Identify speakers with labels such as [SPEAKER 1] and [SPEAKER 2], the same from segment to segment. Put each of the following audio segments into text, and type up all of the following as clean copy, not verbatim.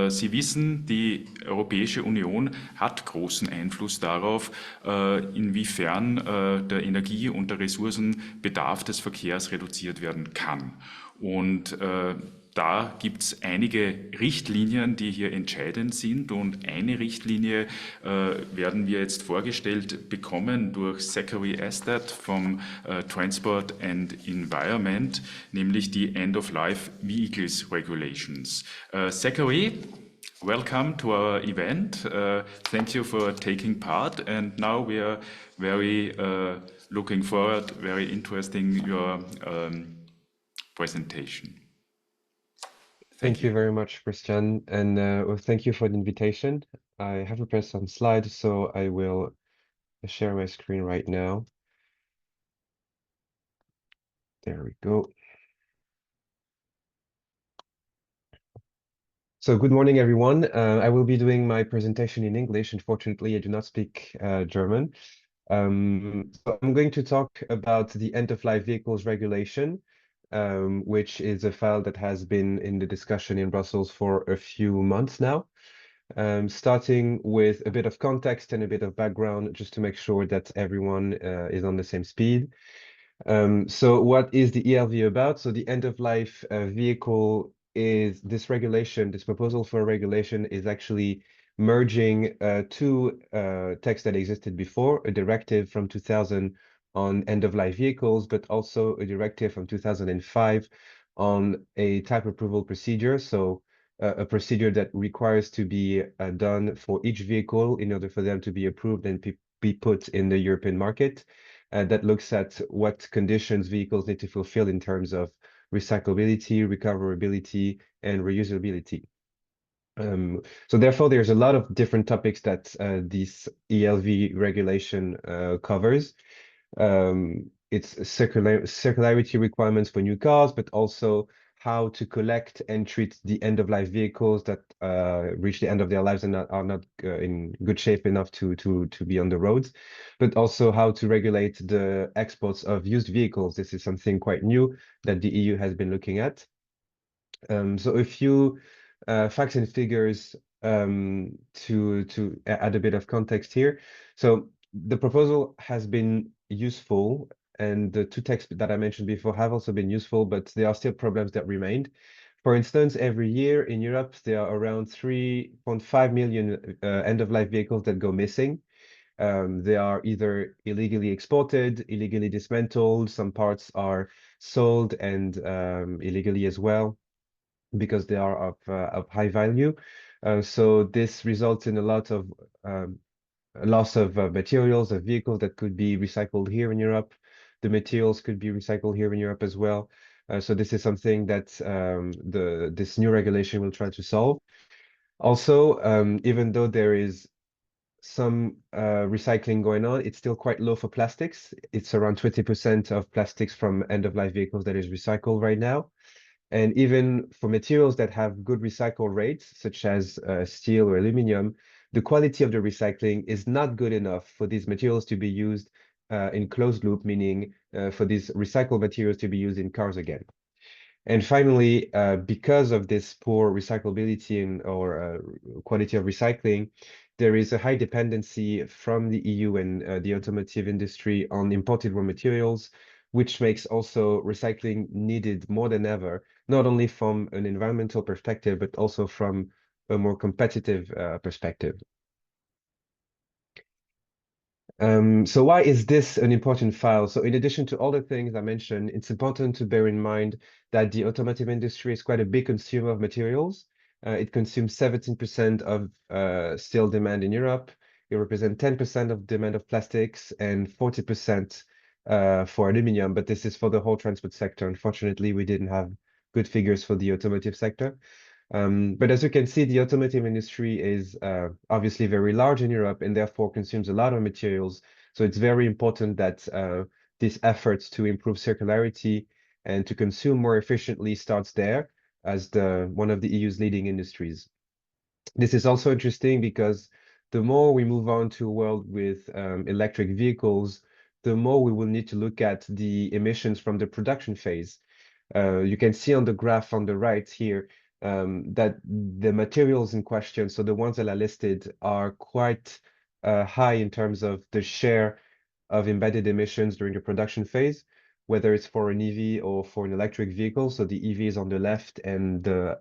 [SPEAKER 1] Sie wissen, die Europäische Union hat großen Einfluss darauf, inwiefern der Energie- und der Ressourcenbedarf des Verkehrs reduziert werden kann. Und da gibt es einige Richtlinien, die hier entscheidend sind. Und eine Richtlinie werden wir jetzt vorgestellt bekommen durch Zachary Azdad vom Transport and Environment, nämlich die End-of-Life Vehicles Regulations. Zachary, welcome to our event. Thank you for taking part. And now we are very looking forward, very interesting your presentation.
[SPEAKER 2] Thank you very much, Christian, and well, thank you for the invitation. I have prepared some slides, so I will share my screen right now. There we go. So good morning, everyone. I will be doing my presentation in English. Unfortunately, I do not speak German. So I'm going to talk about the end-of-life vehicles regulation, which is a file that has been in the discussion in Brussels for a few months now. Starting with a bit of context and a bit of background, just to make sure that everyone is on the same speed. So what is the ELV about? So the end-of-life vehicle is this regulation, this proposal for a regulation is actually merging two texts that existed before, a directive from 2000 on end-of-life vehicles, but also a directive from 2005 on a type approval procedure. So a procedure that requires to be done for each vehicle in order for them to be approved and be put in the European market. That looks at what conditions vehicles need to fulfill in terms of recyclability, recoverability, and reusability. So therefore, there's a lot of different topics that this ELV regulation covers. It's circularity requirements for new cars, but also how to collect and treat the end-of-life vehicles that reach the end of their lives and are not in good shape enough to be on the roads, but also how to regulate the exports of used vehicles. This is something quite new that the EU has been looking at. So a few facts and figures to add a bit of context here. So the proposal has been useful, and the two texts that I mentioned before have also been useful, but there are still problems that remained. For instance, every year in Europe, there are around 3.5 million end-of-life vehicles that go missing. They are either illegally exported, illegally dismantled, some parts are sold and illegally as well, because they are of high value. So this results in a lot of loss of materials, of vehicles that could be recycled here in Europe. The materials could be recycled here in Europe as well. So this is something that this new regulation will try to solve. Also, even though there is some recycling going on, it's still quite low for plastics. It's around 20% of plastics from end-of-life vehicles that is recycled right now. And even for materials that have good recycle rates, such as steel or aluminum, the quality of the recycling is not good enough for these materials to be used in closed loop, meaning for these recycled materials to be used in cars again. And finally, because of this poor recyclability or quality of recycling, there is a high dependency from the EU and the automotive industry on imported raw materials, which makes also recycling needed more than ever, not only from an environmental perspective, but also from a more competitive perspective. So why is this an important file? So in addition to all the things I mentioned, it's important to bear in mind that the automotive industry is quite a big consumer of materials. It consumes 17% of steel demand in Europe. It represents 10% of demand of plastics and 40% for aluminum, but this is for the whole transport sector. Unfortunately, we didn't have good figures for the automotive sector. But as you can see, the automotive industry is obviously very large in Europe and therefore consumes a lot of materials. So it's very important that these efforts to improve circularity and to consume more efficiently starts there as one of the EU's leading industries. This is also interesting because the more we move on to a world with electric vehicles, the more we will need to look at the emissions from the production phase. You can see on the graph on the right here that the materials in question, so the ones that are listed, are quite high in terms of the share of embedded emissions during the production phase, whether it's for an EV or for an electric vehicle. So the EV is on the left and the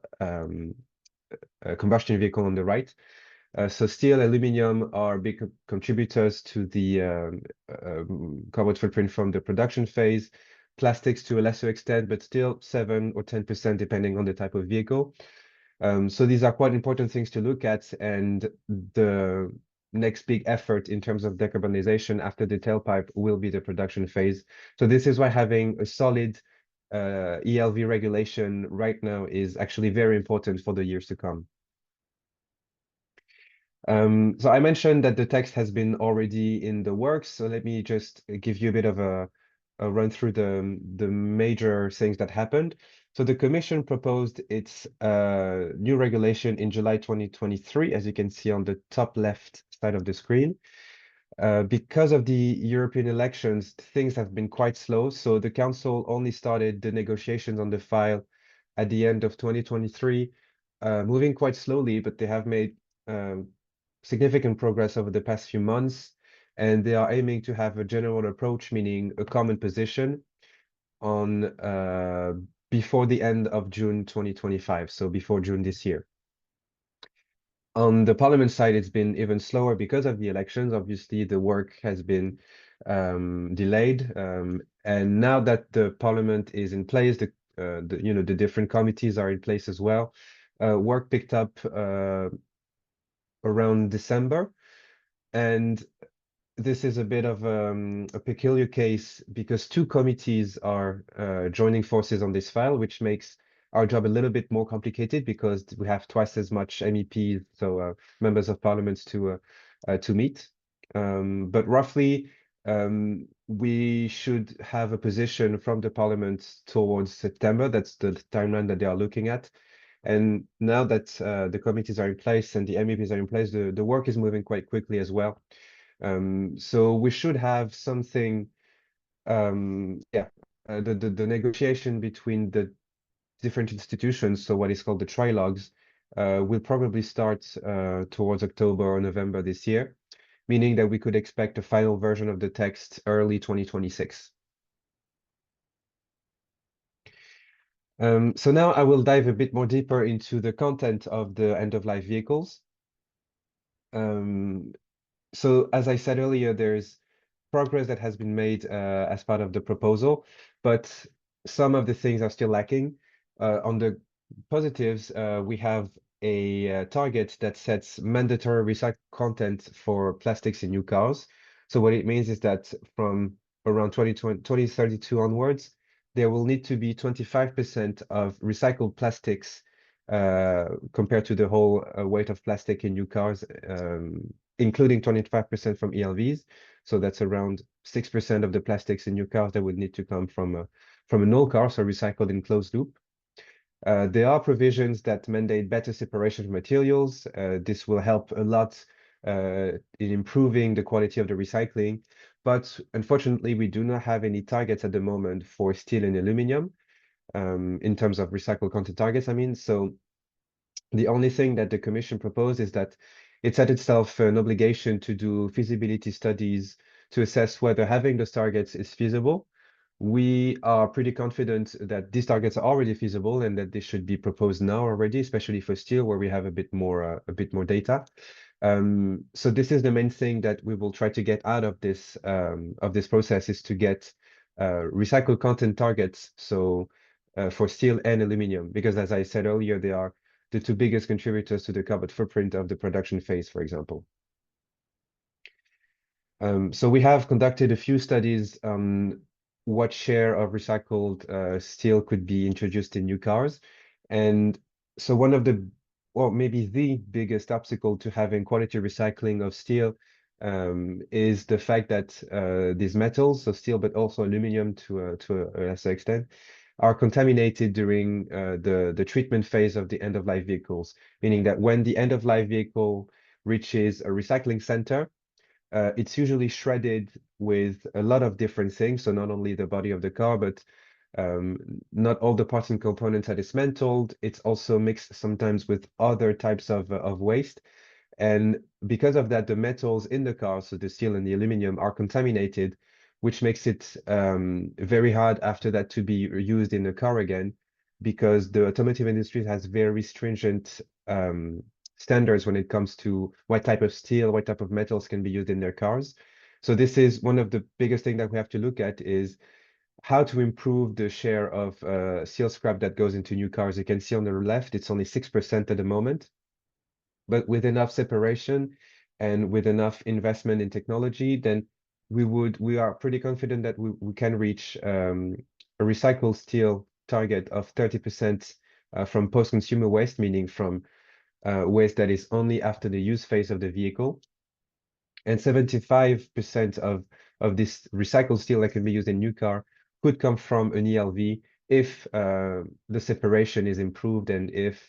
[SPEAKER 2] combustion vehicle on the right. So steel, aluminum are big contributors to the carbon footprint from the production phase. Plastics to a lesser extent, but still 7 or 10% depending on the type of vehicle. So these are quite important things to look at, and the next big effort in terms of decarbonization after the tailpipe will be the production phase. So this is why having a solid ELV regulation right now is actually very important for the years to come. So I mentioned that the text has been already in the works, so let me just give you a bit of a run through the major things that happened. So the Commission proposed its new regulation in July 2023, as you can see on the top left side of the screen. Because of the European elections, things have been quite slow, so the Council only started the negotiations on the file at the end of 2023, moving quite slowly, but they have made significant progress over the past few months, and they are aiming to have a general approach, meaning a common position on before the end of June 2025, so before June this year. On the Parliament side, it's been even slower because of the elections. Obviously, the work has been delayed, and now that the Parliament is in place, the different committees are in place as well. Work picked up around December, and this is a bit of a peculiar case because two committees are joining forces on this file, which makes our job a little bit more complicated because we have twice as much MEPs, so members of parliaments to meet. But roughly, we should have a position from the parliament towards September. That's the timeline that they are looking at. And now that the committees are in place and the MEPs are in place, the work is moving quite quickly as well. So we should have something, the negotiation between the different institutions, so what is called the trilogues, will probably start towards October or November this year, meaning that we could expect a final version of the text early 2026. So now I will dive a bit more deeper into the content of the end-of-life vehicles. So as I said earlier, there's progress that has been made as part of the proposal, but some of the things are still lacking. On the positives, we have a target that sets mandatory recycled content for plastics in new cars. So what it means is that from around 2032 onwards, there will need to be 25% of recycled plastics compared to the whole weight of plastic in new cars, including 25% from ELVs. So that's around 6% of the plastics in new cars that would need to come from an old car, so recycled in closed loop. There are provisions that mandate better separation of materials. This will help a lot in improving the quality of the recycling. But unfortunately, we do not have any targets at the moment for steel and aluminum in terms of recycled content targets, I mean. So the only thing that the Commission proposed is that it set itself an obligation to do feasibility studies to assess whether having those targets is feasible. We are pretty confident that these targets are already feasible and that they should be proposed now already, especially for steel, where we have a bit more data. So this is the main thing that we will try to get out of this process, is to get recycled content targets. So for steel and aluminum, because as I said earlier, they are the two biggest contributors to the carbon footprint of the production phase, for example. So we have conducted a few studies on what share of recycled steel could be introduced in new cars. And so one of the, well, maybe the biggest obstacle to having quality recycling of steel is the fact that these metals, so steel, but also aluminum to a lesser extent, are contaminated during the treatment phase of the end-of-life vehicles, meaning that when the end-of-life vehicle reaches a recycling center, it's usually shredded with a lot of different things. So not only the body of the car, but Not all the parts and components are dismantled. It's also mixed sometimes with other types of waste. And because of that, the metals in the car, so the steel and the aluminum, are contaminated, which makes it very hard after that to be used in the car again, because the automotive industry has very stringent standards when it comes to what type of steel, what type of metals can be used in their cars. So this is one of the biggest things that we have to look at, is how to improve the share of steel scrap that goes into new cars. You can see on the left, it's only 6% at the moment, but with enough separation and with enough investment in technology, then we are pretty confident that we can reach a recycled steel target of 30% from post-consumer waste, meaning from waste that is only after the use phase of the vehicle. And 75% of this recycled steel that can be used in new car could come from an ELV if the separation is improved and if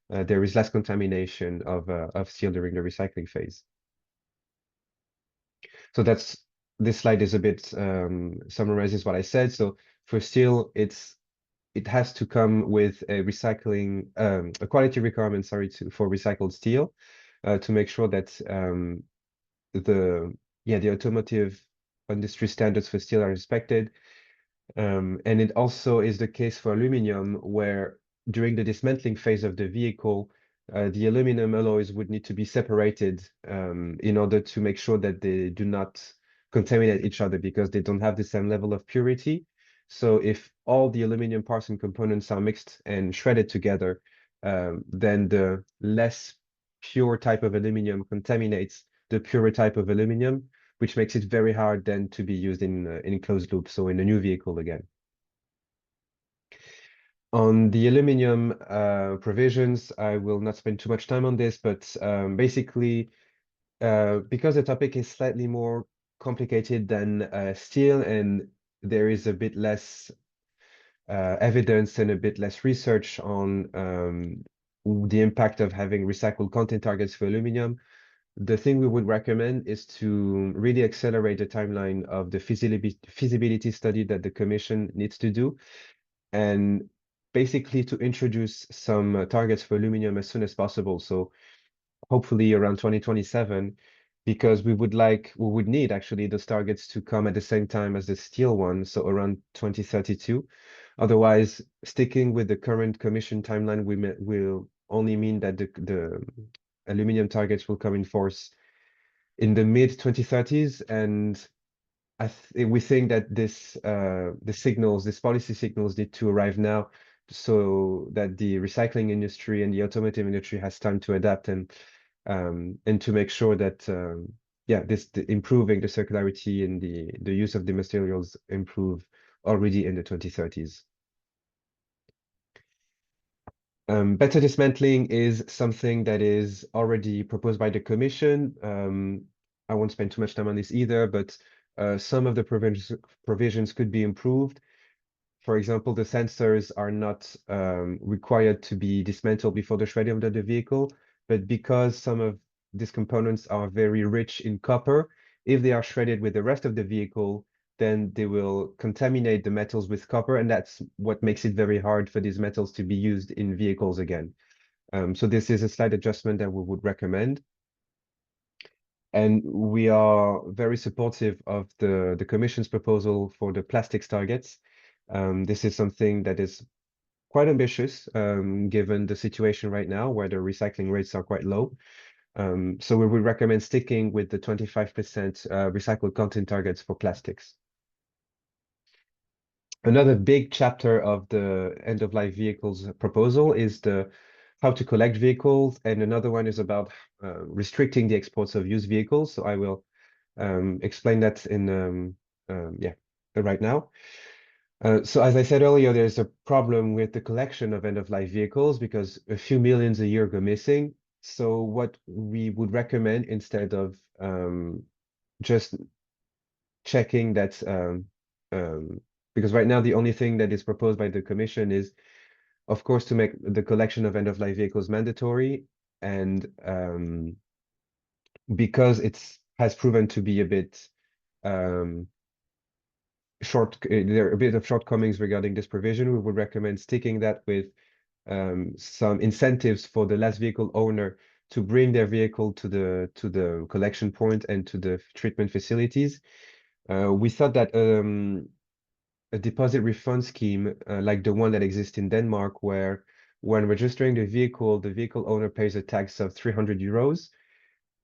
[SPEAKER 2] there is less contamination of steel during the recycling phase. So this slide is a bit summarizes what I said. So for steel, it has to come with a recycling a quality requirement, sorry, for recycled steel to make sure that the automotive industry standards for steel are respected. And it also is the case for aluminum, where during the dismantling phase of the vehicle, the aluminum alloys would need to be separated in order to make sure that they do not contaminate each other, because they don't have the same level of purity. So if all the aluminum parts and components are mixed and shredded together, then the less pure type of aluminum contaminates the purer type of aluminum, which makes it very hard then to be used in closed loop, so in a new vehicle again. On the aluminum provisions, I will not spend too much time on this, but basically, because the topic is slightly more complicated than steel, and there is a bit less evidence and a bit less research on the impact of having recycled content targets for aluminum, the thing we would recommend is to really accelerate the timeline of the feasibility study that the Commission needs to do, and basically to introduce some targets for aluminum as soon as possible. So hopefully around 2027, because we would need actually those targets to come at the same time as the steel one, so around 2032. Otherwise, sticking with the current Commission timeline will only mean that the aluminum targets will come in force in the mid 2030s, and we think that these policy signals need to arrive now, so that the recycling industry and the automotive industry has time to adapt and to make sure that improving the circularity and the use of the materials improve already in the 2030s. Better dismantling is something that is already proposed by the Commission. I won't spend too much time on this either, but some of the provisions could be improved. For example, the sensors are not required to be dismantled before the shredding of the vehicle, but because some of these components are very rich in copper, if they are shredded with the rest of the vehicle, then they will contaminate the metals with copper, and that's what makes it very hard for these metals to be used in vehicles again. So this is a slight adjustment that we would recommend. And we are very supportive of the Commission's proposal for the plastics targets. This is something that is quite ambitious, given the situation right now where the recycling rates are quite low. So we would recommend sticking with the 25% recycled content targets for plastics. Another big chapter of the end-of-life vehicles proposal is how to collect vehicles, and another one is about restricting the exports of used vehicles. So I will explain that in right now. So as I said earlier, there's a problem with the collection of end-of-life vehicles because a few millions a year go missing. So what we would recommend, instead of just checking that because right now the only thing that is proposed by the Commission is, of course, to make the collection of end-of-life vehicles mandatory, and because it has proven to be a bit there are a bit of shortcomings regarding this provision. We would recommend sticking that with some incentives for the last vehicle owner to bring their vehicle to the collection point and to the treatment facilities. We thought that a deposit refund scheme like the one that exists in Denmark, where when registering the vehicle owner pays a tax of 300 euros,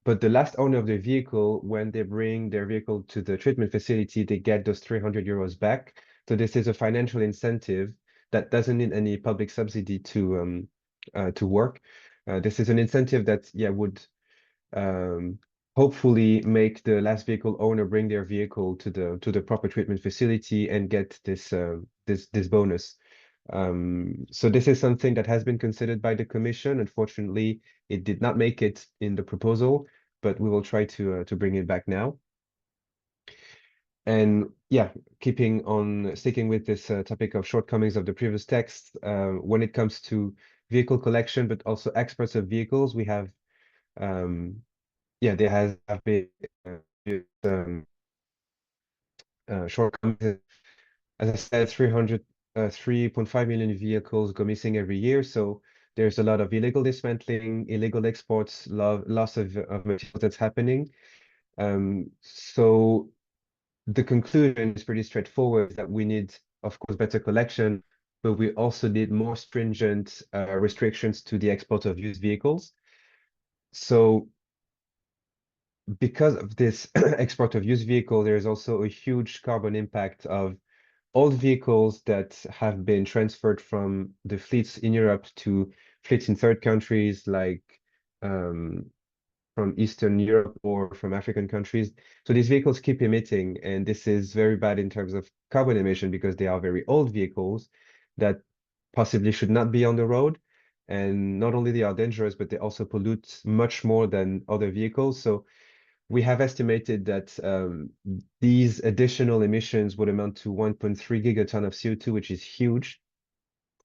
[SPEAKER 2] but the last owner of the vehicle, when they bring their vehicle to the treatment facility, they get those 300 euros back. So this is a financial incentive that doesn't need any public subsidy to work. This is an incentive that would um, hopefully make the last vehicle owner bring their vehicle to the proper treatment facility and get this bonus. So this is something that has been considered by the Commission. Unfortunately, it did not make it in the proposal, but we will try to bring it back now. And yeah, sticking with this topic of shortcomings of the previous text, when it comes to vehicle collection, but also exports of vehicles, we have there has been shortcomings. As I said, 3.5 million vehicles go missing every year. So there's a lot of illegal dismantling, illegal exports, loss of materials that's happening. So the conclusion is pretty straightforward, that we need, of course, better collection, but we also need more stringent restrictions to the export of used vehicles. So because of this export of used vehicle, there is also a huge carbon impact of old vehicles that have been transferred from the fleets in Europe to fleets in third countries, like from Eastern Europe or from African countries. So these vehicles keep emitting, and this is very bad in terms of carbon emission because they are very old vehicles that possibly should not be on the road. And not only they are dangerous, but they also pollute much more than other vehicles. So we have estimated that these additional emissions would amount to 1.3 gigaton of CO2, which is huge.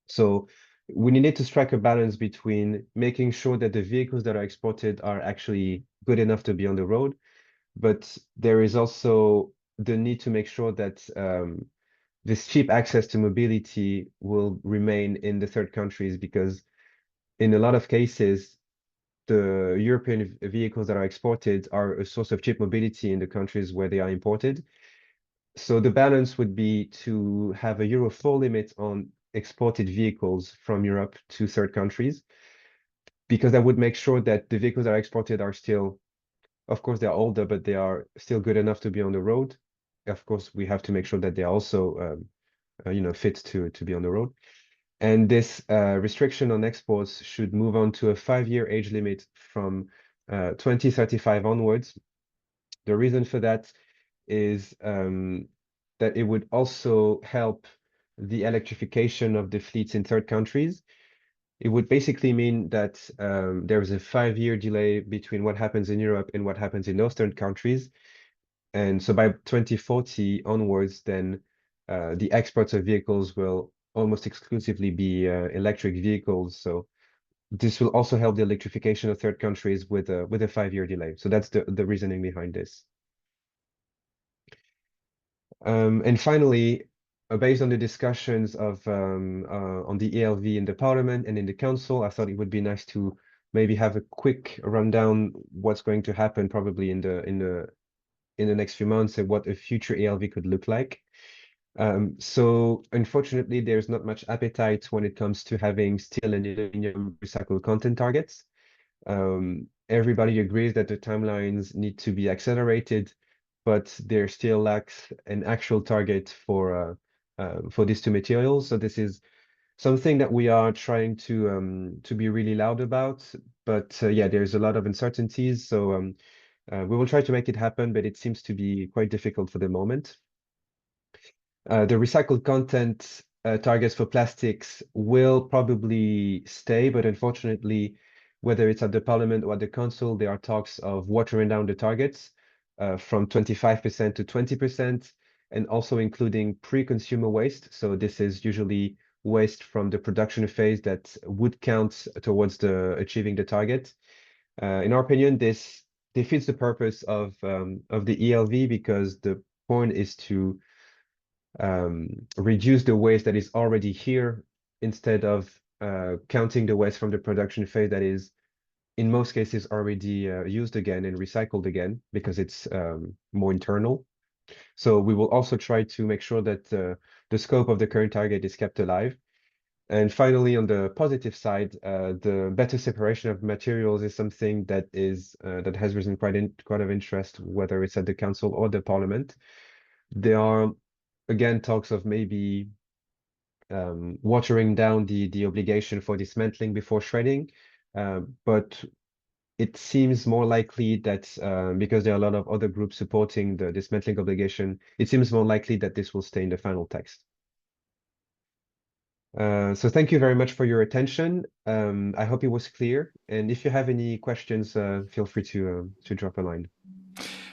[SPEAKER 2] So we need to strike a balance between making sure that the vehicles that are exported are actually good enough to be on the road, but there is also the need to make sure that this cheap access to mobility will remain in the third countries, because in a lot of cases, the European vehicles that are exported are a source of cheap mobility in the countries where they are imported. So the balance would be to have a Euro 4 limit on exported vehicles from Europe to third countries, because that would make sure that the vehicles that are exported are still, of course, they're older, but they are still good enough to be on the road. Of course, we have to make sure that they're also, fit to be on the road. And this restriction on exports should move on to a 5-year age limit from 2035 onwards. The reason for that is that it would also help the electrification of the fleets in third countries. It would basically mean that there is a 5-year delay between what happens in Europe and what happens in those third countries. And so by 2040 onwards, then the exports of vehicles will almost exclusively be electric vehicles. So this will also help the electrification of third countries with a 5-year delay. So that's the reasoning behind this. And finally, based on the discussions of on the ELV in the Parliament and in the Council, I thought it would be nice to maybe have a quick rundown what's going to happen probably in the next few months and what a future ELV could look like. So unfortunately, there's not much appetite when it comes to having steel and aluminum recycled content targets. Everybody agrees that the timelines need to be accelerated, but there still lacks an actual target for these two materials. So this is something that we are trying to be really loud about. But yeah, there's a lot of uncertainties. So we will try to make it happen, but it seems to be quite difficult for the moment. The recycled content targets for plastics will probably stay, but unfortunately, whether it's at the Parliament or at the Council, there are talks of watering down the targets from 25% to 20%, and also including pre-consumer waste. So this is usually waste from the production phase that would count towards achieving the target. In our opinion, this defeats the purpose of the ELV, because the point is to reduce the waste that is already here instead of counting the waste from the production phase that is in most cases already used again and recycled again because it's more internal. So we will also try to make sure that the scope of the current target is kept alive. And finally, on the positive side, the better separation of materials is something that has risen quite of interest, whether it's at the council or the parliament. There are again talks of maybe watering down the obligation for dismantling before shredding, but it seems more likely that because there are a lot of other groups supporting the dismantling obligation, it seems more likely that this will stay in the final text. So thank you very much for your attention. I hope it was clear. And if you have any questions, feel free to drop a line.